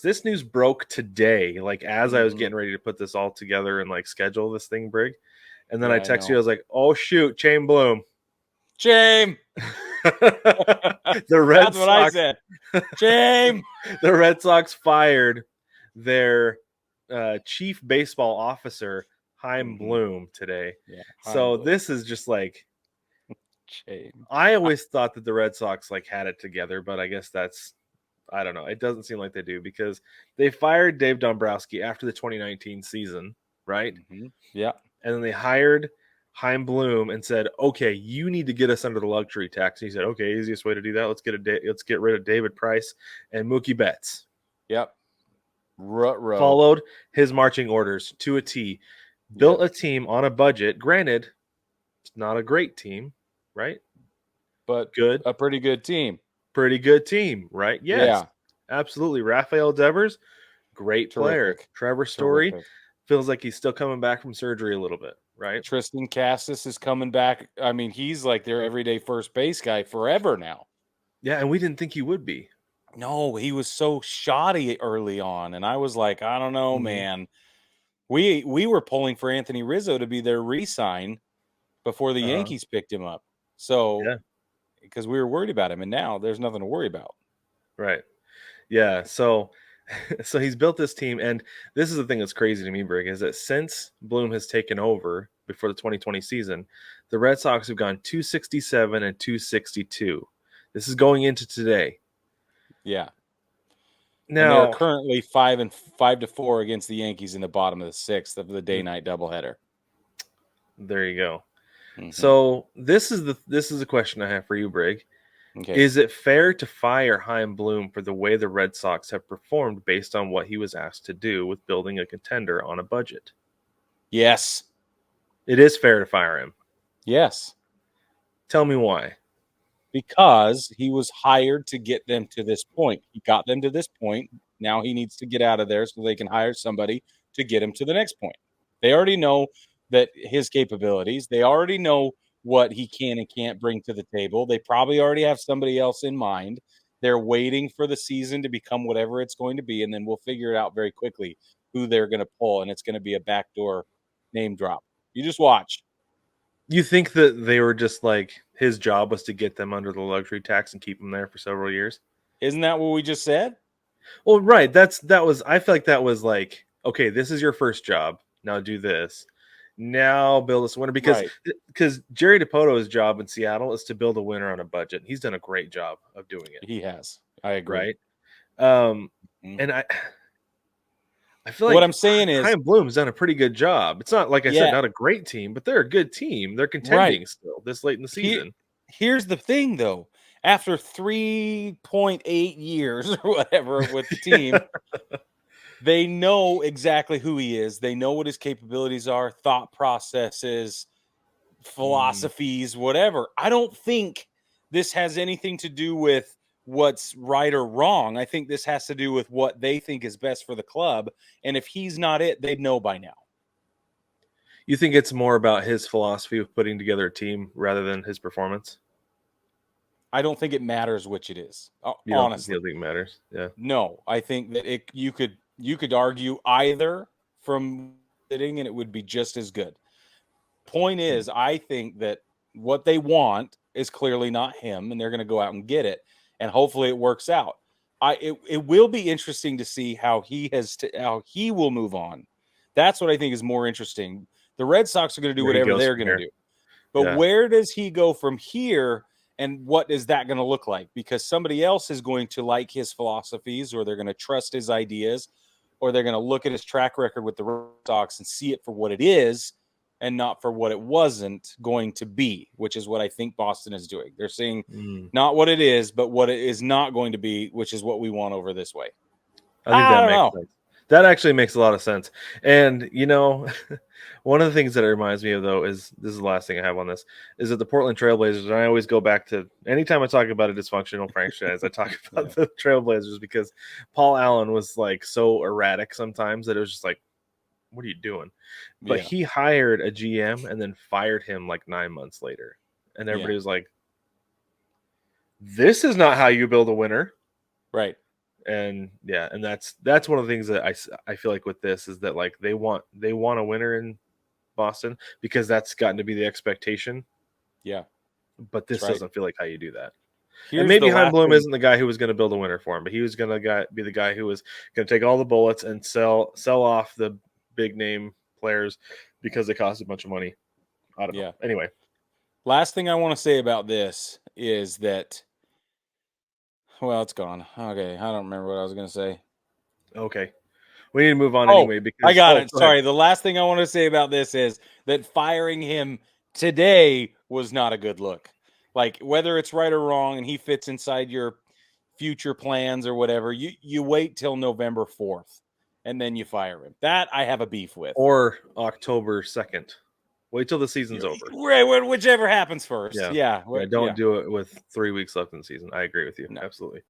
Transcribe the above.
this news broke today, like as I was Mhm. getting ready to put this all together and like schedule this thing, Brig. And then Yeah, I I text you, know. I was like, oh shoot, Chaim Bloom. Shame. the Red That's what I Sox said. Shame. the Red Sox fired their chief baseball officer, Chaim Mhm. Bloom, today. Yeah, Chaim So Bloom. this is just like, Shame. I always thought that the Red Sox like had it together, but I guess I don't know. It doesn't seem like they do because they fired Dave Dombrowski after the 2019 season, right? Yeah. And then they hired Chaim Bloom and said, "Okay, you need to get us under the luxury tax." And he said, "Okay, easiest way to do that, let's get rid of David Price and Mookie Betts." Yep. Ruh-roh. Followed his marching orders to a T. Built Yep. a team on a budget. Granted, it's not a great team, right? But Good, a pretty good team. pretty good team, right? Yes, Yeah. absolutely. Rafael Devers, great player. Terrific. Trevor Story Terrific. feels like he's still coming back from surgery a little bit, right? Tristan Cassis is coming back. I mean, he's like their everyday first base guy forever now. Yeah, and we didn't think he would be. No, he was so shoddy early on, and I was like, I don't know, Mhm. man. We were pulling for Anthony Rizzo to be their re-sign before the Uh-huh. Yankees picked him up. So, Yeah, because we were worried about him, and now there's nothing to worry about. right. Yeah, so so he's built this team, and this is the thing that's crazy to me, Brig, is that since Bloom has taken over before the 2020 season, the Red Sox have gone 267 and 262. This is going into today. Yeah. And they're Now, currently 5-4 against the Yankees in the bottom of the sixth of the mm, day-night doubleheader. there you go. Mm-hmm. So this is a question I have for you, Brig. Okay. Is it fair to fire Chaim Bloom for the way the Red Sox have performed based on what he was asked to do with building a contender on a budget? Yes. It is fair to fire him. Yes. Tell me why. Because he was hired to get them to this point. He got them to this point. Now he needs to get out of there so they can hire somebody to get him to the next point. They already know that his capabilities, they already know what he can and can't bring to the table. They probably already have somebody else in mind. They're waiting for the season to become whatever it's going to be, and then we'll figure it out very quickly who they're going to pull, and it's going to be a backdoor name drop. You just watch. You think that they were just like his job was to get them under the luxury tax and keep them there for several years? Isn't that what we just said? Well, right. That was. I feel like that was like, okay, this is your first job. Now do this. Now build this winner Right. because Jerry DePoto's job in Seattle is to build a winner on a budget. He's done a great job of doing it. He has. I agree. Right. Um, Mhm. and I feel What like I'm saying is, Chaim Bloom's done a pretty good job. It's not like I said, yeah, not a great team, but they're a good team. They're right. contending still this late in the He, season. here's the thing, though. After 3.8 years or whatever with the team, they know exactly who he is. They know what his capabilities are, thought processes, Mm. philosophies, whatever. I don't think this has anything to do with what's right or wrong. I think this has to do with what they think is best for the club. And if he's not it, they'd know by now. You think it's more about his philosophy of putting together a team rather than his performance? I don't think it matters which it is. You don't think Honestly, it matters? Yeah. no. I think that you could argue either from sitting, and it would be just as good. Point Hmm. is, I think that what they want is clearly not him, and they're going to go out and get it, and hopefully it works out. It will be interesting to see how how he will move on. That's what I think is more interesting. The Red Sox are going to do Where he whatever goes they're from going to here. do. But Yeah. where does he go from here? And what is that going to look like? Because somebody else is going to like his philosophies, or they're going to trust his ideas, or they're going to look at his track record with the Red Sox and see it for what it is and not for what it wasn't going to be, which is what I think Boston is doing. They're seeing Mm. not what it is, but what it is not going to be, which is what we want over this way. I think I that don't makes know. sense. That actually makes a lot of sense. And one of the things that it reminds me of though is this is the last thing I have on this is that the Portland Trailblazers, and I always go back to anytime I talk about a dysfunctional franchise, I talk about Yeah. the Trailblazers because Paul Allen was like so erratic sometimes that it was just like, what are you doing? But Yeah. he hired a GM and then fired him like 9 months later. And everybody Yeah. was like, this is not how you build a winner. Right. And yeah, and that's one of the things that I feel like with this is that like they want a winner in Boston because that's gotten to be the expectation. Yeah, But that's this right. doesn't feel like how you do that. And Here's maybe the Chaim last Bloom thing. isn't the guy who was going to build a winner for him, but he was going to be the guy who was going to take all the bullets and sell off the big name players because they cost a bunch of money. I don't know. Yeah. Anyway, Last thing I want to say about this is that, well, it's gone. Okay, I don't remember what I was going to say. okay, we need to move on Oh, anyway I because got it. go ahead. Sorry. The last thing I want to say about this is that firing him today was not a good look. Like, whether it's right or wrong and he fits inside your future plans or whatever, you wait till November 4th and then you fire him. That I have a beef with. Or October 2nd. Wait till the season's over. Right, whichever happens first. Yeah, Yeah. yeah. Don't Yeah. do it with 3 weeks left in the season. I agree with you No. absolutely.